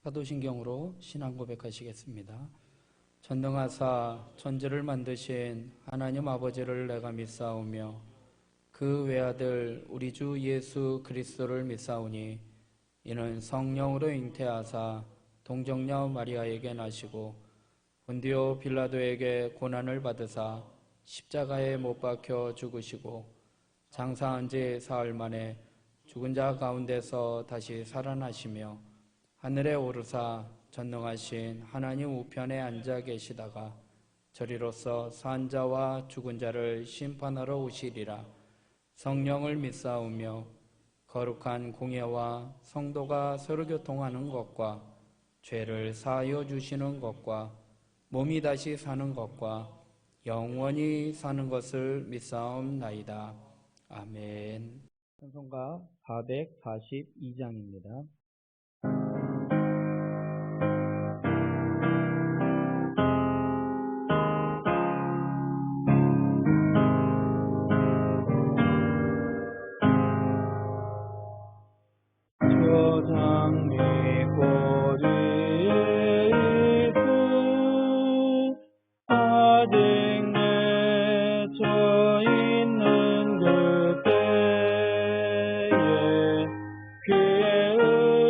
사도신경으로 신앙 고백하시겠습니다. 전능하사 천지를 만드신 하나님 아버지를 내가 믿사오며 그 외아들 우리 주 예수 그리스도를 믿사오니 이는 성령으로 잉태하사 동정녀 마리아에게 나시고 본디오 빌라도에게 고난을 받으사 십자가에 못 박혀 죽으시고 장사한 지 사흘 만에 죽은 자 가운데서 다시 살아나시며 하늘에 오르사 전능하신 하나님 우편에 앉아 계시다가 저리로서 산 자와 죽은 자를 심판하러 오시리라. 성령을 믿사오며 거룩한 공예와 성도가 서로 교통하는 것과 죄를 사하여 주시는 것과 몸이 다시 사는 것과 영원히 사는 것을 믿사옵나이다. 아멘. 찬송가 442장입니다. 초장미 꼬리에 있고 아직 맺혀 있는 그때에 귀에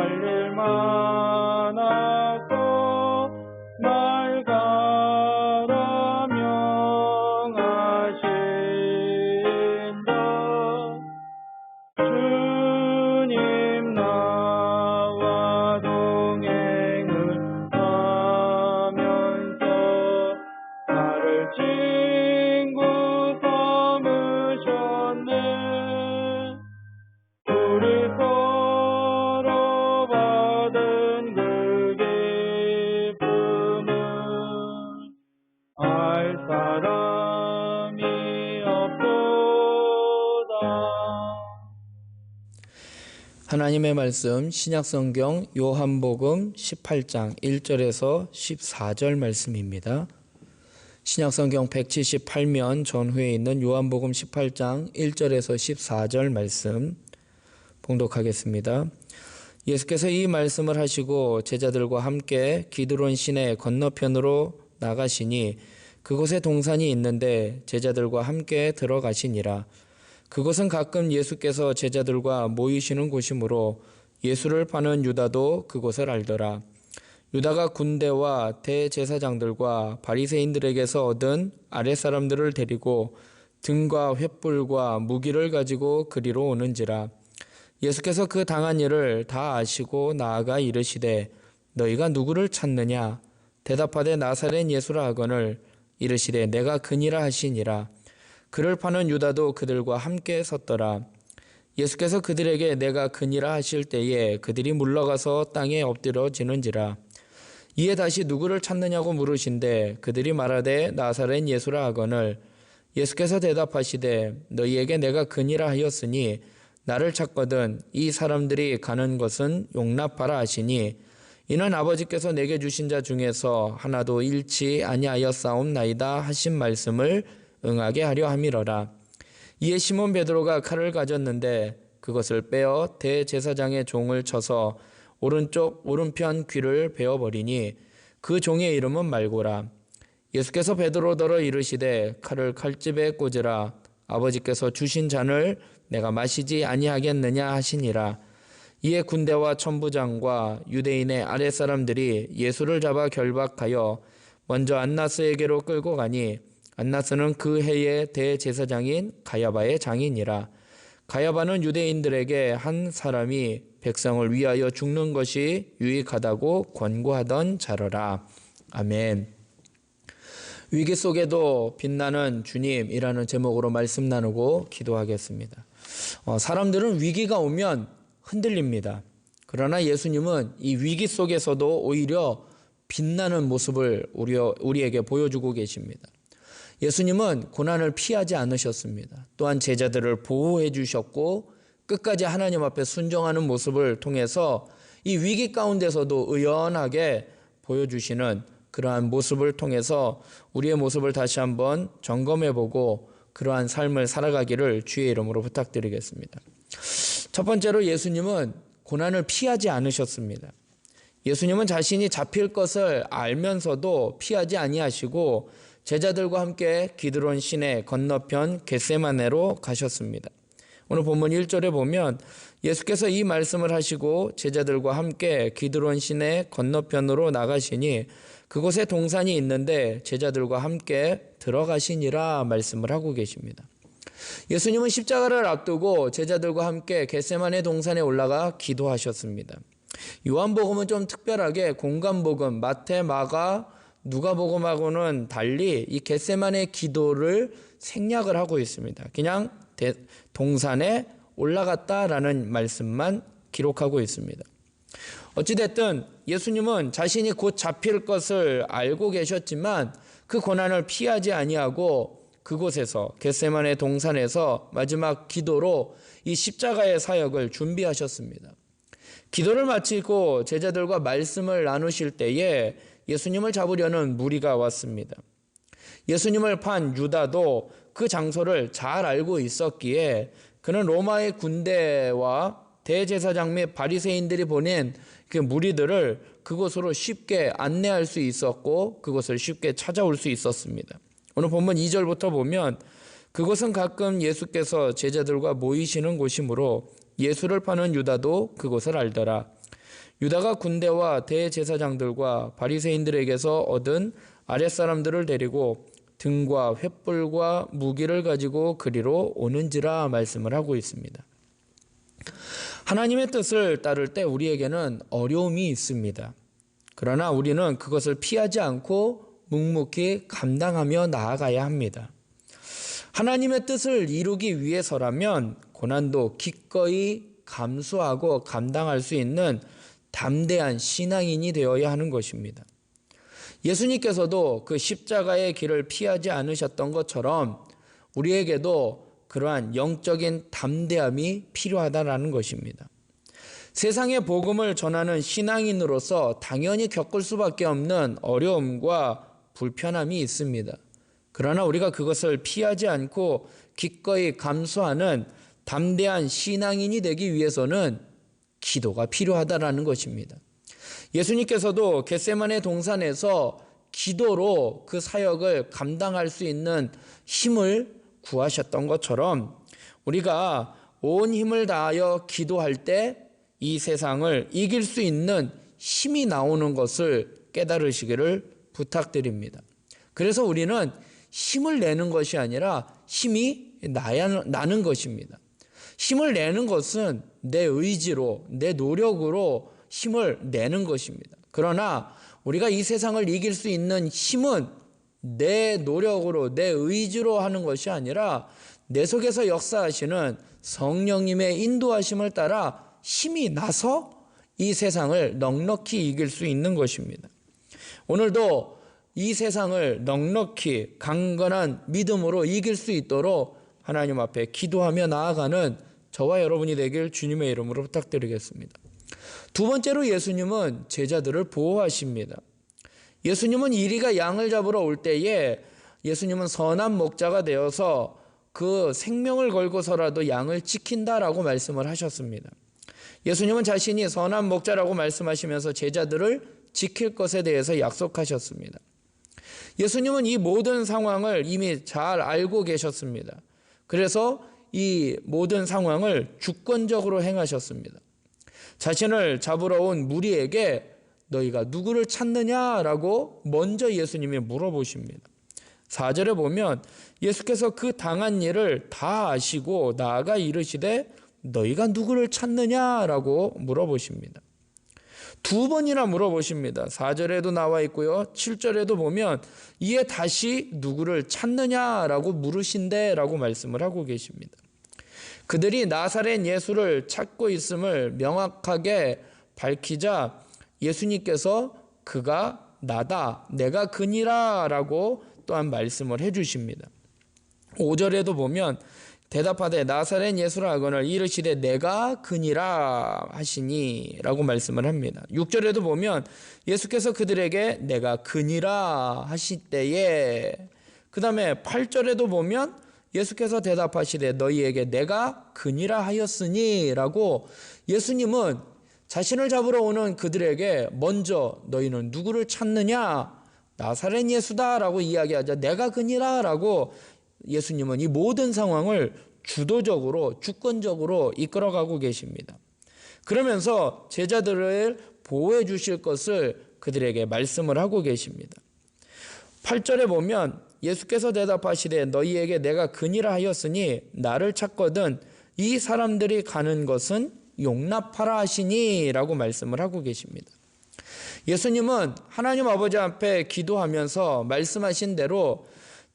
살릴 만하소 날 가라 명하신다. 주님 나와 동행을 하면서 나를 친구 삼으셨네. 우리 서로 받은 그 기쁨을 알 사람이 없도다. 하나님의 말씀 신약성경 요한복음 18장 1절에서 14절 말씀입니다. 신약성경 178면 전후에 있는 요한복음 18장 1절에서 14절 말씀 봉독하겠습니다. 예수께서 이 말씀을 하시고 제자들과 함께 기드론 시내 건너편으로 나가시니 그곳에 동산이 있는데 제자들과 함께 들어가시니라. 그곳은 가끔 예수께서 제자들과 모이시는 곳이므로 예수를 파는 유다도 그곳을 알더라. 유다가 군대와 대제사장들과 바리새인들에게서 얻은 아랫사람들을 데리고 등과 횃불과 무기를 가지고 그리로 오는지라. 예수께서 그 당한 일을 다 아시고 나아가 이르시되 너희가 누구를 찾느냐? 대답하되 나사렛 예수라 하거늘 이르시되 내가 그니라 하시니라. 그를 파는 유다도 그들과 함께 섰더라. 예수께서 그들에게 내가 그니라 하실 때에 그들이 물러가서 땅에 엎드러지는지라. 이에 다시 누구를 찾느냐고 물으신데 그들이 말하되 나사렛 예수라 하거늘 예수께서 대답하시되 너희에게 내가 그니라 하였으니 나를 찾거든 이 사람들이 가는 것은 용납하라 하시니 이는 아버지께서 내게 주신 자 중에서 하나도 잃지 아니하였사옵나이다 하신 말씀을 응하게 하려 함이러라. 이에 시몬 베드로가 칼을 가졌는데 그것을 빼어 대제사장의 종을 쳐서 오른편 귀를 베어버리니 그 종의 이름은 말고라. 예수께서 베드로더러 이르시되 칼을 칼집에 꽂으라. 아버지께서 주신 잔을 내가 마시지 아니하겠느냐 하시니라. 이에 군대와 천부장과 유대인의 아랫사람들이 예수를 잡아 결박하여 먼저 안나스에게로 끌고 가니 안나스는 그 해의 대제사장인 가야바의 장인이라. 가야바는 유대인들에게 한 사람이 백성을 위하여 죽는 것이 유익하다고 권고하던 자러라. 아멘. 위기 속에도 빛나는 주님이라는 제목으로 말씀 나누고 기도하겠습니다. 사람들은 위기가 오면 흔들립니다. 그러나 예수님은 이 위기 속에서도 오히려 빛나는 모습을 우리에게 보여주고 계십니다. 예수님은 고난을 피하지 않으셨습니다. 또한 제자들을 보호해 주셨고 끝까지 하나님 앞에 순종하는 모습을 통해서 이 위기 가운데서도 의연하게 보여주시는 그러한 모습을 통해서 우리의 모습을 다시 한번 점검해보고 그러한 삶을 살아가기를 주의 이름으로 부탁드리겠습니다. 첫 번째로 예수님은 고난을 피하지 않으셨습니다. 예수님은 자신이 잡힐 것을 알면서도 피하지 아니하시고 제자들과 함께 기드론 시내 건너편 겟세마네로 가셨습니다. 오늘 본문 1절에 보면 예수께서 이 말씀을 하시고 제자들과 함께 기드론 시내 건너편으로 나가시니 그곳에 동산이 있는데 제자들과 함께 들어가시니라 말씀을 하고 계십니다. 예수님은 십자가를 앞두고 제자들과 함께 겟세마네 동산에 올라가 기도하셨습니다. 요한복음은 좀 특별하게 공간복음, 마태, 마가, 누가복음하고는 달리 이 겟세마네 기도를 생략을 하고 있습니다. 그냥 동산에 올라갔다라는 말씀만 기록하고 있습니다. 어찌됐든 예수님은 자신이 곧 잡힐 것을 알고 계셨지만 그 고난을 피하지 아니하고 그곳에서 겟세마네 동산에서 마지막 기도로 이 십자가의 사역을 준비하셨습니다. 기도를 마치고 제자들과 말씀을 나누실 때에 예수님을 잡으려는 무리가 왔습니다. 예수님을 판 유다도 그 장소를 잘 알고 있었기에 그는 로마의 군대와 대제사장 및 바리새인들이 보낸 그 무리들을 그곳으로 쉽게 안내할 수 있었고 그곳을 쉽게 찾아올 수 있었습니다. 오늘 본문 2절부터 보면 그곳은 가끔 예수께서 제자들과 모이시는 곳이므로 예수를 파는 유다도 그곳을 알더라. 유다가 군대와 대제사장들과 바리새인들에게서 얻은 아랫사람들을 데리고 등과 횃불과 무기를 가지고 그리로 오는지라 말씀을 하고 있습니다. 하나님의 뜻을 따를 때 우리에게는 어려움이 있습니다. 그러나 우리는 그것을 피하지 않고 묵묵히 감당하며 나아가야 합니다. 하나님의 뜻을 이루기 위해서라면 고난도 기꺼이 감수하고 감당할 수 있는 담대한 신앙인이 되어야 하는 것입니다. 예수님께서도 그 십자가의 길을 피하지 않으셨던 것처럼 우리에게도 그러한 영적인 담대함이 필요하다는 것입니다. 세상의 복음을 전하는 신앙인으로서 당연히 겪을 수밖에 없는 어려움과 불편함이 있습니다. 그러나 우리가 그것을 피하지 않고 기꺼이 감수하는 담대한 신앙인이 되기 위해서는 기도가 필요하다는 것입니다. 예수님께서도 겟세마네 동산에서 기도로 그 사역을 감당할 수 있는 힘을 구하셨던 것처럼 우리가 온 힘을 다하여 기도할 때 이 세상을 이길 수 있는 힘이 나오는 것을 깨달으시기를 부탁드립니다. 그래서 우리는 힘을 내는 것이 아니라 힘이 나는 것입니다. 힘을 내는 것은 내 의지로, 내 노력으로 힘을 내는 것입니다. 그러나 우리가 이 세상을 이길 수 있는 힘은 내 노력으로, 내 의지로 하는 것이 아니라 내 속에서 역사하시는 성령님의 인도하심을 따라 힘이 나서 이 세상을 넉넉히 이길 수 있는 것입니다. 오늘도 이 세상을 넉넉히 강건한 믿음으로 이길 수 있도록 하나님 앞에 기도하며 나아가는 저와 여러분이 되길 주님의 이름으로 부탁드리겠습니다. 두 번째로 예수님은 제자들을 보호하십니다. 예수님은 이리가 양을 잡으러 올 때에 예수님은 선한 목자가 되어서 그 생명을 걸고서라도 양을 지킨다라고 말씀을 하셨습니다. 예수님은 자신이 선한 목자라고 말씀하시면서 제자들을 지킬 것에 대해서 약속하셨습니다. 예수님은 이 모든 상황을 이미 잘 알고 계셨습니다. 그래서 이 모든 상황을 주권적으로 행하셨습니다. 자신을 잡으러 온 무리에게 너희가 누구를 찾느냐라고 먼저 예수님이 물어보십니다. 4절에 보면 예수께서 그 당한 일을 다 아시고 나아가 이르시되 너희가 누구를 찾느냐라고 물어보십니다. 두 번이나 물어보십니다. 4절에도 나와 있고요. 7절에도 보면 이에 다시 누구를 찾느냐라고 물으신대라고 말씀을 하고 계십니다. 그들이 나사렛 예수를 찾고 있음을 명확하게 밝히자 예수님께서 그가 나다, 내가 그니라 라고 또한 말씀을 해주십니다. 5절에도 보면 대답하되 나사렛 예수라 하거늘 이르시되 내가 그니라 하시니 라고 말씀을 합니다. 6절에도 보면 예수께서 그들에게 내가 그니라 하실 때에 그 다음에 8절에도 보면 예수께서 대답하시되 너희에게 내가 그니라 하였으니 라고 예수님은 자신을 잡으러 오는 그들에게 먼저 너희는 누구를 찾느냐? 나사렛 예수다 라고 이야기하자 내가 그니라 라고 예수님은 이 모든 상황을 주도적으로 주권적으로 이끌어가고 계십니다. 그러면서 제자들을 보호해 주실 것을 그들에게 말씀을 하고 계십니다. 8절에 보면 예수께서 대답하시되 너희에게 내가 그니라 하였으니 나를 찾거든 이 사람들이 가는 것은 용납하라 하시니 라고 말씀을 하고 계십니다. 예수님은 하나님 아버지 앞에 기도하면서 말씀하신 대로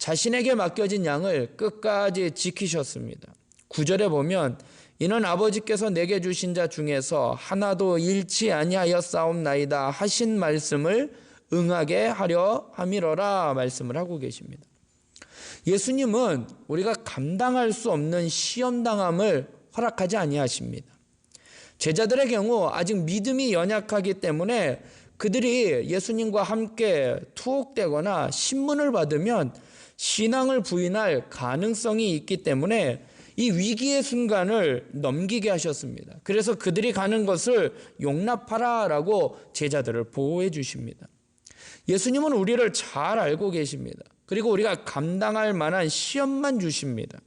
자신에게 맡겨진 양을 끝까지 지키셨습니다. 9절에 보면 이는 아버지께서 내게 주신 자 중에서 하나도 잃지 아니하였사옵나이다 하신 말씀을 응하게 하려 함이러라 말씀을 하고 계십니다. 예수님은 우리가 감당할 수 없는 시험당함을 허락하지 아니하십니다. 제자들의 경우 아직 믿음이 연약하기 때문에 그들이 예수님과 함께 투옥되거나 신문을 받으면 신앙을 부인할 가능성이 있기 때문에 이 위기의 순간을 넘기게 하셨습니다. 그래서 그들이 가는 것을 용납하라라고 제자들을 보호해 주십니다. 예수님은 우리를 잘 알고 계십니다. 그리고 우리가 감당할 만한 시험만 주십니다.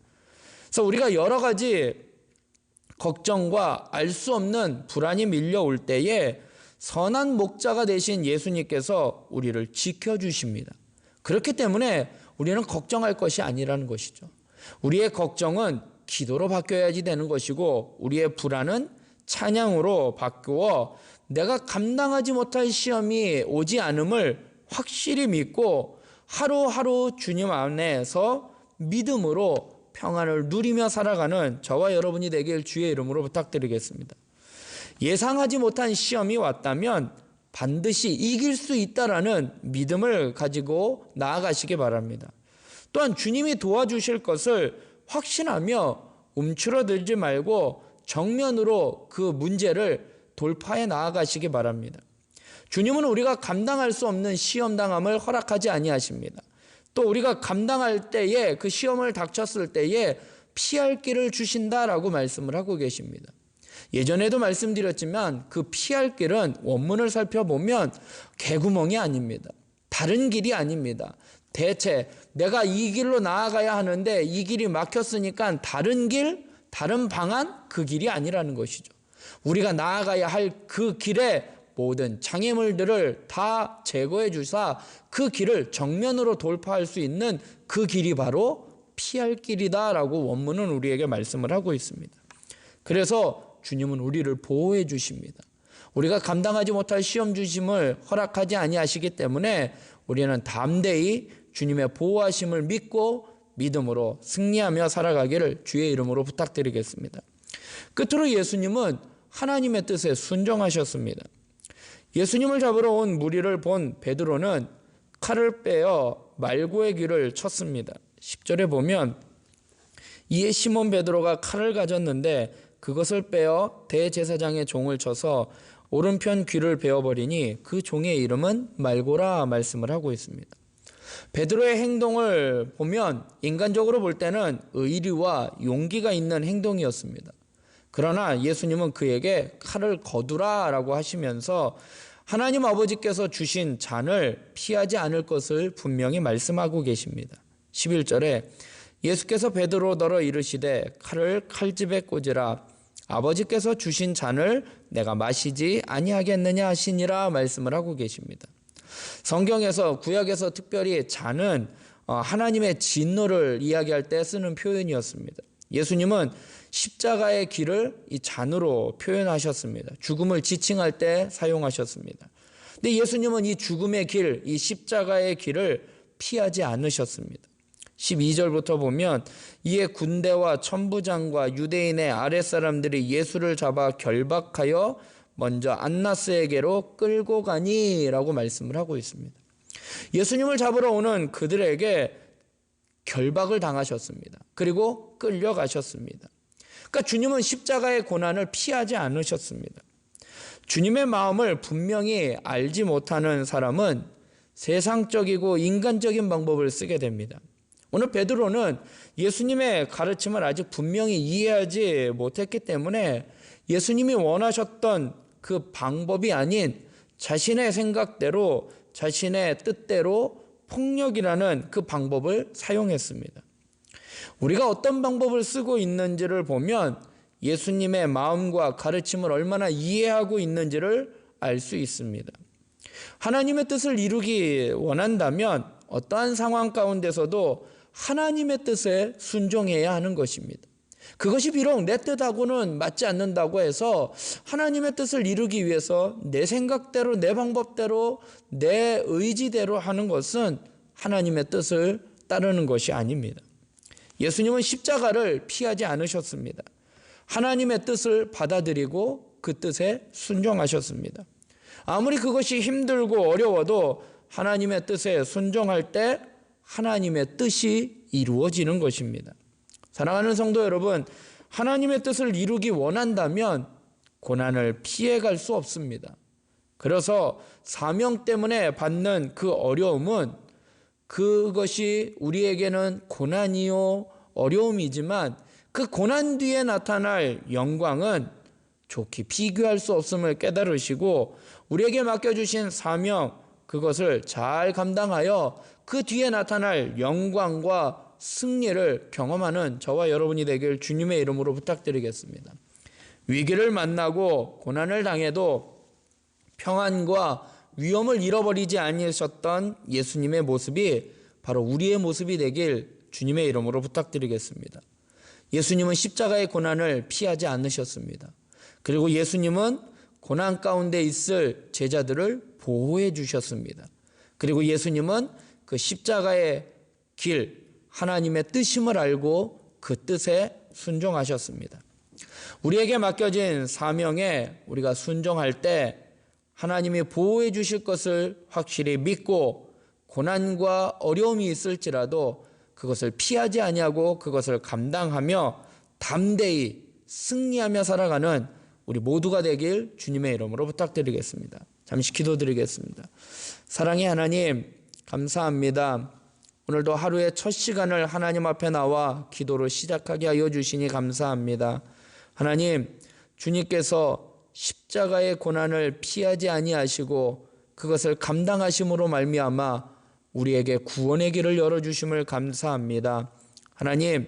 그래서 우리가 여러 가지 걱정과 알 수 없는 불안이 밀려올 때에 선한 목자가 되신 예수님께서 우리를 지켜주십니다. 그렇기 때문에 우리는 걱정할 것이 아니라는 것이죠. 우리의 걱정은 기도로 바뀌어야지 되는 것이고 우리의 불안은 찬양으로 바꾸어 내가 감당하지 못할 시험이 오지 않음을 확실히 믿고 하루하루 주님 안에서 믿음으로 평안을 누리며 살아가는 저와 여러분이 되길 주의 이름으로 부탁드리겠습니다. 예상하지 못한 시험이 왔다면 반드시 이길 수 있다라는 믿음을 가지고 나아가시기 바랍니다. 또한 주님이 도와주실 것을 확신하며 움츠러들지 말고 정면으로 그 문제를 돌파해 나아가시기 바랍니다. 주님은 우리가 감당할 수 없는 시험당함을 허락하지 아니하십니다. 또 우리가 감당할 때에 그 시험을 닥쳤을 때에 피할 길을 주신다라고 말씀을 하고 계십니다. 예전에도 말씀드렸지만 그 피할 길은 원문을 살펴보면 개구멍이 아닙니다. 다른 길이 아닙니다. 대체 내가 이 길로 나아가야 하는데 이 길이 막혔으니까 다른 길, 다른 방안, 그 길이 아니라는 것이죠. 우리가 나아가야 할 그 길에 모든 장애물들을 다 제거해 주사 그 길을 정면으로 돌파할 수 있는 그 길이 바로 피할 길이다라고 원문은 우리에게 말씀을 하고 있습니다. 그래서 주님은 우리를 보호해 주십니다. 우리가 감당하지 못할 시험 주심을 허락하지 아니하시기 때문에 우리는 담대히 주님의 보호하심을 믿고 믿음으로 승리하며 살아가기를 주의 이름으로 부탁드리겠습니다. 끝으로 예수님은 하나님의 뜻에 순종하셨습니다. 예수님을 잡으러 온 무리를 본 베드로는 칼을 빼어 말고의 귀를 쳤습니다. 10절에 보면 이에 시몬 베드로가 칼을 가졌는데 그것을 빼어 대제사장의 종을 쳐서 오른편 귀를 베어버리니 그 종의 이름은 말고라 말씀을 하고 있습니다. 베드로의 행동을 보면 인간적으로 볼 때는 의리와 용기가 있는 행동이었습니다. 그러나 예수님은 그에게 칼을 거두라라고 하시면서 하나님 아버지께서 주신 잔을 피하지 않을 것을 분명히 말씀하고 계십니다. 11절에 예수께서 베드로더러 이르시되 칼을 칼집에 꽂으라 아버지께서 주신 잔을 내가 마시지 아니하겠느냐 하시니라 말씀을 하고 계십니다. 성경에서 구약에서 특별히 잔은 하나님의 진노를 이야기할 때 쓰는 표현이었습니다. 예수님은 십자가의 길을 이 잔으로 표현하셨습니다. 죽음을 지칭할 때 사용하셨습니다. 근데 예수님은 이 죽음의 길, 이 십자가의 길을 피하지 않으셨습니다. 12절부터 보면 이에 군대와 천부장과 유대인의 아랫사람들이 예수를 잡아 결박하여 먼저 안나스에게로 끌고 가니라고 말씀을 하고 있습니다. 예수님을 잡으러 오는 그들에게 결박을 당하셨습니다. 그리고 끌려가셨습니다. 그러니까 주님은 십자가의 고난을 피하지 않으셨습니다. 주님의 마음을 분명히 알지 못하는 사람은 세상적이고 인간적인 방법을 쓰게 됩니다. 오늘 베드로는 예수님의 가르침을 아직 분명히 이해하지 못했기 때문에 예수님이 원하셨던 그 방법이 아닌 자신의 생각대로 자신의 뜻대로 폭력이라는 그 방법을 사용했습니다. 우리가 어떤 방법을 쓰고 있는지를 보면 예수님의 마음과 가르침을 얼마나 이해하고 있는지를 알 수 있습니다. 하나님의 뜻을 이루기 원한다면 어떠한 상황 가운데서도 하나님의 뜻에 순종해야 하는 것입니다. 그것이 비록 내 뜻하고는 맞지 않는다고 해서 하나님의 뜻을 이루기 위해서 내 생각대로 내 방법대로 내 의지대로 하는 것은 하나님의 뜻을 따르는 것이 아닙니다. 예수님은 십자가를 피하지 않으셨습니다. 하나님의 뜻을 받아들이고 그 뜻에 순종하셨습니다. 아무리 그것이 힘들고 어려워도 하나님의 뜻에 순종할 때 하나님의 뜻이 이루어지는 것입니다. 사랑하는 성도 여러분, 하나님의 뜻을 이루기 원한다면 고난을 피해갈 수 없습니다. 그래서 사명 때문에 받는 그 어려움은 그것이 우리에게는 고난이요 어려움이지만 그 고난 뒤에 나타날 영광은 좋게 비교할 수 없음을 깨달으시고 우리에게 맡겨주신 사명 그것을 잘 감당하여 그 뒤에 나타날 영광과 승리를 경험하는 저와 여러분이 되길 주님의 이름으로 부탁드리겠습니다. 위기를 만나고 고난을 당해도 평안과 위험을 잃어버리지 아니하셨던 예수님의 모습이 바로 우리의 모습이 되길 주님의 이름으로 부탁드리겠습니다. 예수님은 십자가의 고난을 피하지 않으셨습니다. 그리고 예수님은 고난 가운데 있을 제자들을 보호해 주셨습니다. 그리고 예수님은 그 십자가의 길, 하나님의 뜻임을 알고 그 뜻에 순종하셨습니다. 우리에게 맡겨진 사명에 우리가 순종할 때 하나님이 보호해 주실 것을 확실히 믿고 고난과 어려움이 있을지라도 그것을 피하지 아니하고 그것을 감당하며 담대히 승리하며 살아가는 우리 모두가 되길 주님의 이름으로 부탁드리겠습니다. 잠시 기도드리겠습니다. 사랑의 하나님, 감사합니다. 오늘도 하루의 첫 시간을 하나님 앞에 나와 기도로 시작하게 하여 주시니 감사합니다. 하나님, 주님께서 십자가의 고난을 피하지 아니하시고 그것을 감당하심으로 말미암아 우리에게 구원의 길을 열어주심을 감사합니다. 하나님,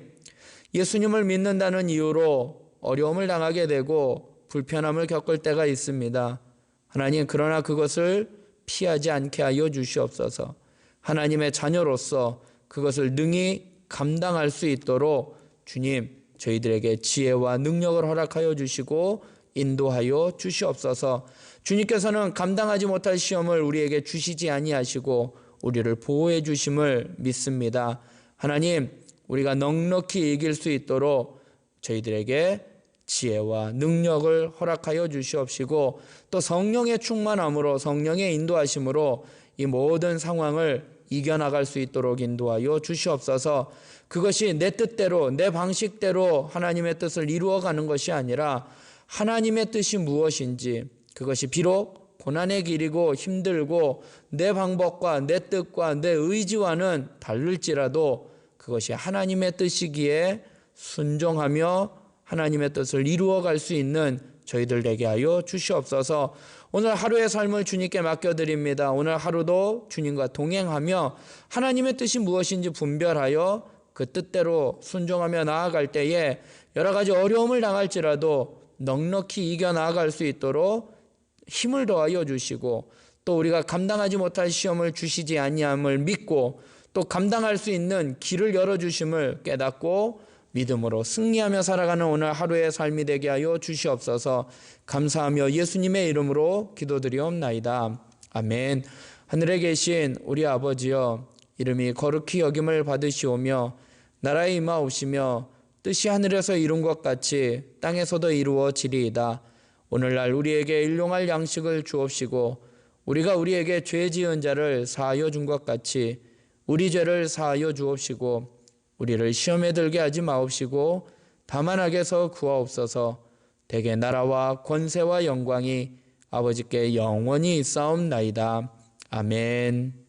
예수님을 믿는다는 이유로 어려움을 당하게 되고 불편함을 겪을 때가 있습니다. 하나님, 그러나 그것을 피하지 않게 하여 주시옵소서. 하나님의 자녀로서 그것을 능히 감당할 수 있도록 주님, 저희들에게 지혜와 능력을 허락하여 주시고 인도하여 주시옵소서. 주님께서는 감당하지 못할 시험을 우리에게 주시지 아니하시고 우리를 보호해 주심을 믿습니다. 하나님, 우리가 넉넉히 이길 수 있도록 저희들에게 지혜와 능력을 허락하여 주시옵시고 또 성령의 충만함으로 성령의 인도하심으로 이 모든 상황을 이겨나갈 수 있도록 인도하여 주시옵소서. 그것이 내 뜻대로 내 방식대로 하나님의 뜻을 이루어가는 것이 아니라 하나님의 뜻이 무엇인지, 그것이 비록 고난의 길이고 힘들고 내 방법과 내 뜻과 내 의지와는 다를지라도 그것이 하나님의 뜻이기에 순종하며 하나님의 뜻을 이루어갈 수 있는 저희들 되게 하여 주시옵소서. 오늘 하루의 삶을 주님께 맡겨드립니다. 오늘 하루도 주님과 동행하며 하나님의 뜻이 무엇인지 분별하여 그 뜻대로 순종하며 나아갈 때에 여러 가지 어려움을 당할지라도 넉넉히 이겨나갈 수 있도록 힘을 더하여 주시고 또 우리가 감당하지 못할 시험을 주시지 아니함을 믿고 또 감당할 수 있는 길을 열어주심을 깨닫고 믿음으로 승리하며 살아가는 오늘 하루의 삶이 되게 하여 주시옵소서. 감사하며 예수님의 이름으로 기도드리옵나이다. 아멘. 하늘에 계신 우리 아버지여, 이름이 거룩히 여김을 받으시오며 나라에 임하옵시며 뜻이 하늘에서 이룬 것 같이 땅에서도 이루어지리이다. 오늘날 우리에게 일용할 양식을 주옵시고 우리가 우리에게 죄 지은 자를 사하여 준 것 같이 우리 죄를 사하여 주옵시고 우리를 시험에 들게 하지 마옵시고 다만 악에서 구하옵소서. 대개 나라와 권세와 영광이 아버지께 영원히 있사옵나이다. 아멘.